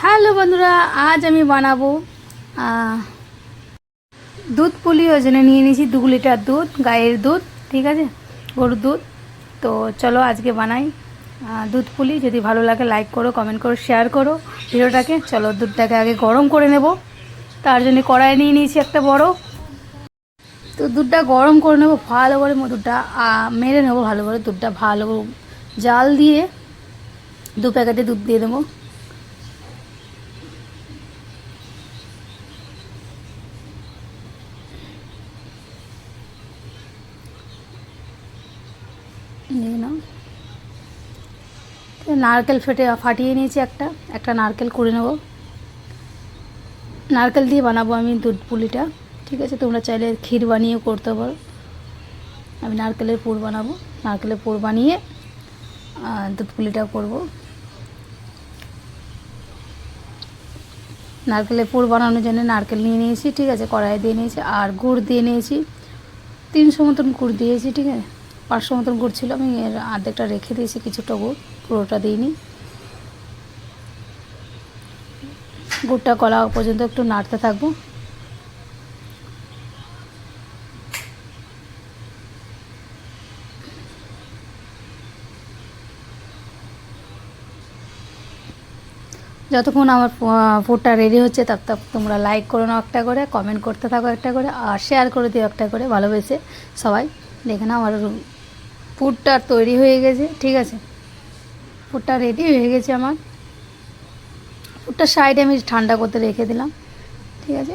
Hello বন্ধুরা, আজ আমি বানাবো দুধ পুলি। ওই জন্য নিয়ে নিয়েছি 2 লিটার দুধ, গায়ের দুধ, ঠিক আছে, গরুর দুধ। তো চলো আজকে বানাই দুধ পুলি। যদি ভালো লাগে লাইক করো, কমেন্ট করো, শেয়ার করো ভিডিওটাকে। চলো দুধটাকে আগে গরম করে নেব। তার জন্য কড়াই নিয়ে নিয়েছি একটা বড়। তো দুধটা গরম করে নেবো ভালো করে, দুধটা মেরে নেবো ভালো করে। দুধটা ভালো জাল দিয়ে 2 প্যাকেটে দুধ দিয়ে দেবো। নিয়ে নাও। নারকেল ফাটিয়ে নিয়েছি একটা নারকেল করে নেব। নারকেল দিয়ে বানাবো আমি দুধ পুলিটা, ঠিক আছে। তোমরা চাইলে ক্ষীর বানিয়েও করতে পারো। আমি নারকেলের পুর বানাবো, নারকেলের পুর বানিয়ে দুধ পুলিটা করব। নারকেলের পুর বানানোর জন্য নারকেল নিয়ে নিয়েছি, ঠিক আছে, কড়াই দিয়ে নিয়েছি। আর গুড় দিয়ে নিয়েছি 300 মতন গুড় দিয়েছি, ঠিক আছে। 500 মতন গুড় ছিল, আমি এর অর্ধেকটা রেখে দিয়েছি, কিছুটা গুড়, পুরোটা দিইনি। গুড়টা গলা পর্যন্ত একটু নাড়তে থাকবো। যতক্ষণ আমার পুরটা রেডি হচ্ছে তত তোমরা লাইক করো না একটা করে, কমেন্ট করতে থাকো একটা করে, আর শেয়ার করে দিও একটা করে, ভালোবেসে সবাই। দেখে নাও আমার পুরটা তৈরি হয়ে গেছে, ঠিক আছে। পুরটা রেডি হয়ে গেছে আমার। পুরটা সাইডে আমি ঠান্ডা করতে রেখে দিলাম, ঠিক আছে।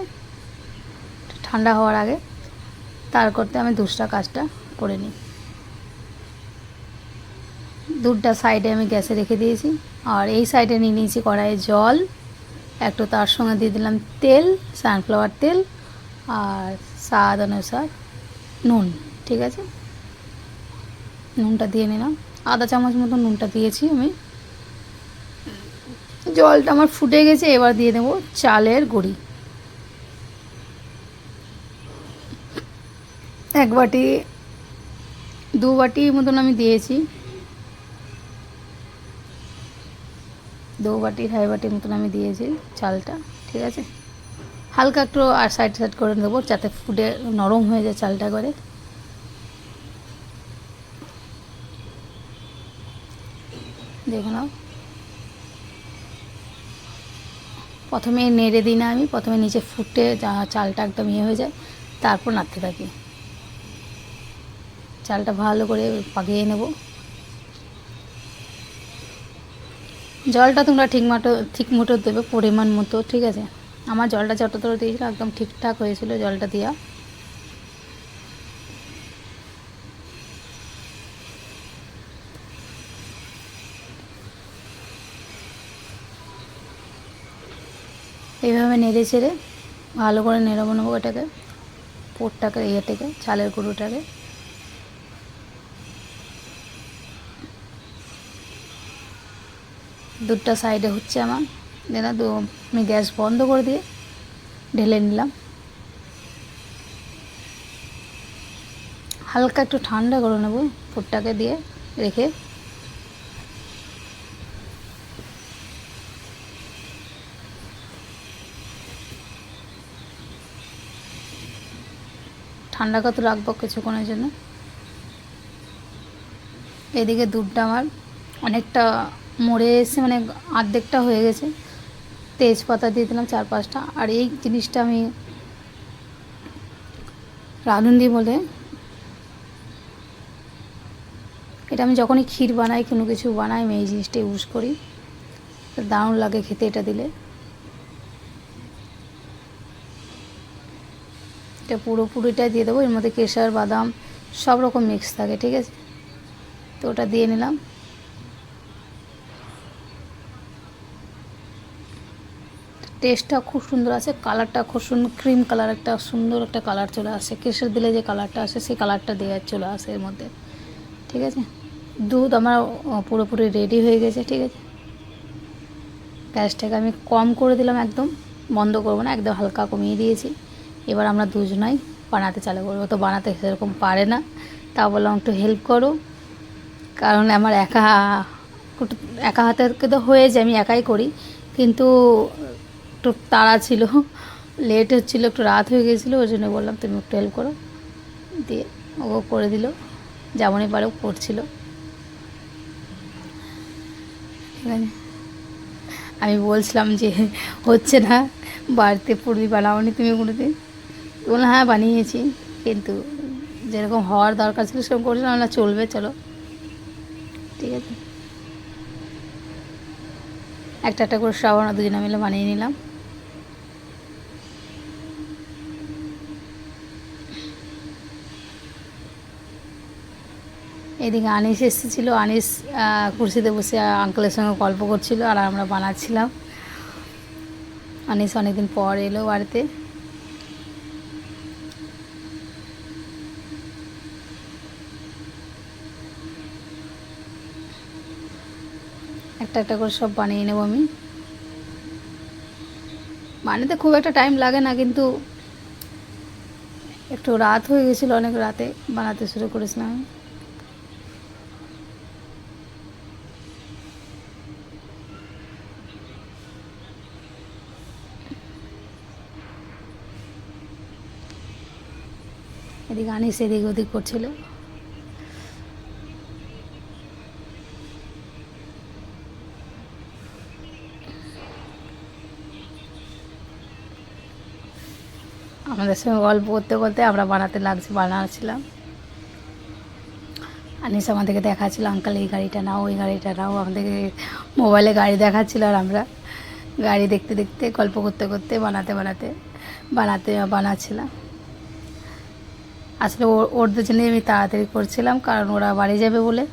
ঠান্ডা হওয়ার আগে তার করতে আমি দুধটা কাজটা করে নিই। দুধটা সাইডে আমি গ্যাসে রেখে দিয়েছি। আর এই সাইডে নিয়ে নিয়েছি কড়াইয়ে জল একটু, তার সঙ্গে দিয়ে দিলাম তেল, সানফ্লাওয়ার তেল, আর স্বাদ অনুসার নুন, ঠিক আছে। নুনটা দিয়ে নিলাম, আধা চামচ মতো নুনটা দিয়েছি আমি। জলটা আমার ফুটে গেছে, এবার দিয়ে দেবো চালের গুঁড়ি 1 বাটি 2 বাটি মতন আমি দিয়েছি, 2 বাটি 2.5 বাটি মতন আমি দিয়েছি চালটা, ঠিক আছে। হালকা একটু আর সাইড করে দেবো যাতে ফুটে নরম হয়ে যায় চালটা করে। দেখে নাও, প্রথমে নেড়ে দিই না আমি, প্রথমে নিচে ফুটে চালটা একদম ইয়ে হয়ে যায়, তারপর নাড়তে থাকি। চালটা ভালো করে পাকিয়ে নেব। জলটা তোমরা ঠিক মতো দেবে, পরিমাণ মতো, ঠিক আছে। আমার জলটা যতটা দিয়েছিল একদম ঠিকঠাক হয়েছিল জলটা দেওয়া। এইভাবে নেড়ে ছেড়ে ভালো করে নেড়ে নেবো এটাকে, পোরটাকে, থেকে চালের গুঁড়োটাকে। দুধটা সাইডে হচ্ছে আমার, দেখো আমি গ্যাস বন্ধ করে দিয়ে ঢেলে নিলাম। হালকা একটু ঠান্ডা করে নেব পুরটাকে দিয়ে রেখে। ঠান্ডা কত রাখবো কিছুক্ষণের জন্য। এদিকে দুধটা আমার অনেকটা মরে এসে, মানে অর্ধেকটা হয়ে গেছে। তেজপাতা দিয়ে দিলাম 4-5টা। আর এই জিনিসটা আমি রাঁধুনি বলে, এটা আমি যখনই ক্ষীর বানাই, কোনো কিছু বানাই, আমি এই জিনিসটা ইউজ করি। দারুণ লাগে খেতে এটা দিলে। এটা পুরোপুরিটাই দিয়ে দেবো। এর মধ্যে কেশর, বাদাম সব রকম মিক্স থাকে, ঠিক আছে। তো ওটা দিয়ে নিলাম। টেস্টটা খুব সুন্দর আছে, কালারটা খুব সুন্দর, ক্রিম কালার, একটা সুন্দর একটা কালার চলে আসে। কেশর দিলে যে কালারটা আসে সেই কালারটা দেওয়া চলে আসে এর মধ্যে, ঠিক আছে। দুধ আমার পুরোপুরি রেডি হয়ে গেছে, ঠিক আছে। গ্যাসটাকে আমি কম করে দিলাম, একদম বন্ধ করবো না, একদম হালকা কমিয়ে দিয়েছি। এবার আমরা দুজনাই বানাতে চালু করবো। তো বানাতে সেরকম পারে না, তা বললাম একটু হেল্প করো, কারণ আমার একা হাতে তো হয়ে যায়, আমি একাই করি, কিন্তু একটু তাড়া ছিল, লেট হচ্ছিলো, একটু রাত হয়ে গিয়েছিলো, ওই জন্য বললাম তুমি একটু হেল্প করো, দিয়ে ও করে দিল, যেমনই পারে করছিল। ঠিক আছে, আমি বলছিলাম যে হচ্ছে না, বাড়িতে পুরি বানাওনি তুমি কোনোদিন? বললাম হ্যাঁ বানিয়েছি, কিন্তু যেরকম হওয়ার দরকার ছিল সেরকম করেছিলাম না, চলবে চলো। ঠিক আছে, একটা একটা করে সব আমরা দুজনে মিলে বানিয়ে নিলাম। এদিকে আনিস এসেছিলো, আনিস কুর্সিতে বসে আঙ্কেলের সঙ্গে গল্প করছিল আর আমরা বানাচ্ছিলাম। আনিস অনেকদিন পর এলো বাড়িতে। একটা একটা করে সব বানিয়ে নেব আমি। বানাতে খুব একটা টাইম লাগে না, কিন্তু একটু রাত হয়ে গেছিলো, অনেক রাতে বানাতে শুরু করেছিলাম আমি। এদিকে আনিস এদিক ওদিক করছিল। আমাদের সঙ্গে গল্প করতে করতে আমরা বানাচ্ছিলাম। আনিস আমাদেরকে দেখাচ্ছিল, আঙ্কেল এই গাড়িটা নাও, ওই গাড়িটা নাও, আমাদেরকে মোবাইলে গাড়ি দেখাচ্ছিল আর আমরা গাড়ি দেখতে দেখতে গল্প করতে করতে বানাচ্ছিলাম। আসলে ওর দুজনে আমি তাড়াতাড়ি করছিলাম, কারণ ওরা বাড়ি যাবে বলে।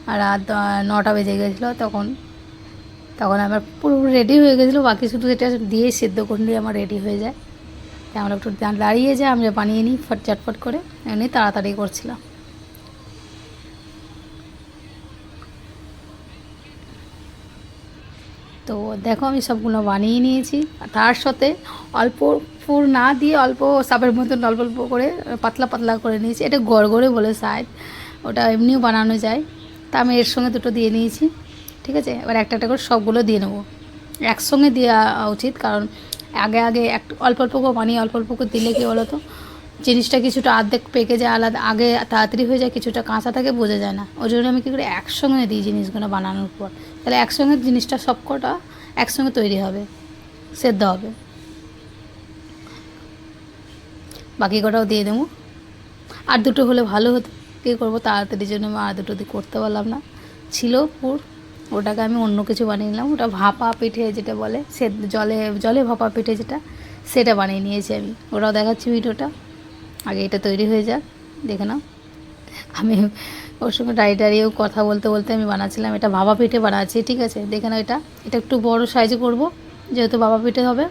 আর রাত 9টা বেজে গেছিলো তখন আমার পুরো রেডি হয়ে গেছিলো, বাকি শুধু এটা দিয়ে সেদ্ধ করে নিয়ে আমার রেডি হয়ে যায়। তাই আমরা একটু দাঁড়িয়ে যাই, আমরা বানিয়ে নিই চটপট করে, এমনি তাড়াতাড়ি করছিলাম। তো দেখো আমি সবগুলো বানিয়ে নিয়েছি, তার সাথে অল্প পুর না দিয়ে অল্প সাপের মতন অল্প অল্প করে পাতলা পাতলা করে নিয়েছি। এটা গড়গড়ে বলে শায়দ, ওটা এমনিও বানানো যায়। তা আমি এর সঙ্গে দুটো দিয়ে নিয়েছি। ঠিক আছে, এবার একটা একটা করে সবগুলো দিয়ে নেবো, একসঙ্গে দেওয়া উচিত, কারণ আগে আগে অল্প অল্প করে বানিয়ে অল্প অল্প করে দিলে কী বলো তো, জিনিসটা কিছুটা অর্ধেক পেকে যায়, আলাদা আগে তাড়াতাড়ি হয়ে যায়, কিছুটা কাঁচা থাকে, বোঝা যায় না। ওই জন্য আমি কী করে একসঙ্গে দিই জিনিসগুলো বানানোর পর, তাহলে একসঙ্গে জিনিসটা সবকটা একসঙ্গে তৈরি হবে, সেদ্ধ হবে। বাকি কটাও দিয়ে দেবো। আর দুটো হলে ভালো হতো, কী করবো তাড়াতাড়ির জন্য আমি আর দুটো দিয়ে করতে পারলাম না, ছিল পুর, ওটাকে আমি অন্য কিছু বানিয়ে নিলাম। ওটা ভাপা পিঠে যেটা বলে, জলে জলে ভাপা পিঠে যেটা, সেটা বানিয়ে নিয়েছি আমি। ওটাও দেখাচ্ছি ভিডিওটা, আগে এটা তৈরি হয়ে যাক, দেখে নাও। আমি ওর সঙ্গে দাঁড়িয়েও কথা বলতে বলতে আমি বানাচ্ছিলাম। এটা ভাপা পিঠে বানাচ্ছি, ঠিক আছে, দেখে নাও। এটা একটু বড় সাইজে করব, যেহেতু ভাপা পিঠে হবে।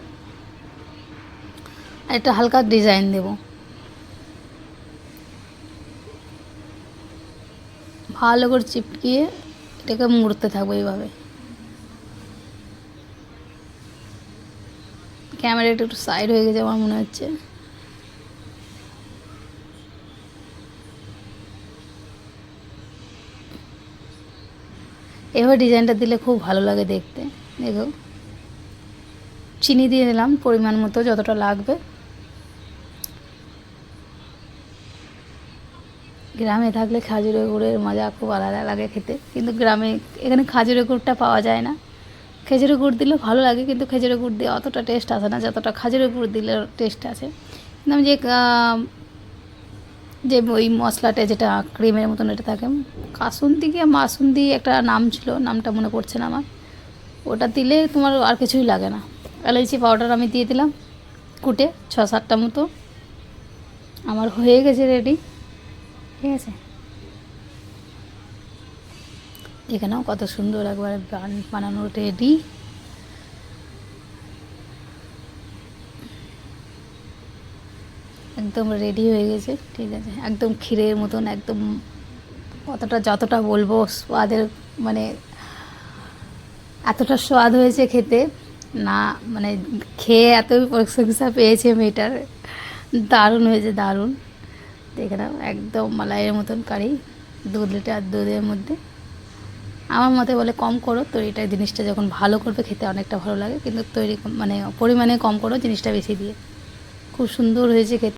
আর একটা হালকা ডিজাইন দেব, ভালো করে চিপকিয়ে এটাকে মুড়তে থাকবো এইভাবে। ক্যামেরাটা একটু সাইড হয়ে গেছে আমার মনে হচ্ছে। এবার ডিজাইনটা দিলে খুব ভালো লাগে দেখতে। দেখো, চিনি দিয়ে দিলাম পরিমাণ মতো, যতটা লাগবে। গ্রামে থাকলে খাজুরের গুড়ের মজা খুব আলাদা লাগে খেতে, কিন্তু এখানে খাজুরের গুড়টা পাওয়া যায় না। খেজুরের গুড় দিলে ভালো লাগে, কিন্তু খেজুরের গুড় দিয়ে অতটা টেস্ট আসে না যতটা খাজুরের গুড় দিলে টেস্ট আছে। কিন্তু আমি যে ওই মশলাটা যেটা ক্রিমের মতন এটা থাকে, কাসুন্দি কি মাসুন্দি একটা নাম ছিল, নামটা মনে পড়ছে না আমার, ওটা দিলে তোমার আর কিছুই লাগে না। এলাইচি পাউডার আমি দিয়ে দিলাম কুটে 6-7টা মতো। আমার হয়ে গেছে রেডি, ঠিক আছে। দেখে নাও কত সুন্দর একবারে বানানো রেডি। একদম রেডি হয়ে গেছে, ঠিক আছে, একদম ক্ষীরের মতন, একদম যতটা বলবো স্বাদের, মানে এতটা স্বাদ হয়েছে খেতে না, মানে খেয়ে এতই প্রশংসা পেয়েছে মেয়েটার, দারুণ হয়েছে, দারুণ। দেখে নাও একদম মালাইয়ের মতন কারি, 2 লিটার দুধের মধ্যে আমার মতে বলে কম করো, তৈরিটা জিনিসটা যখন ভালো করবে খেতে অনেকটা ভালো লাগে, কিন্তু তৈরি মানে পরিমাণে কম করো জিনিসটা বেশি দিয়ে। খুব সুন্দর হয়েছে খেতে।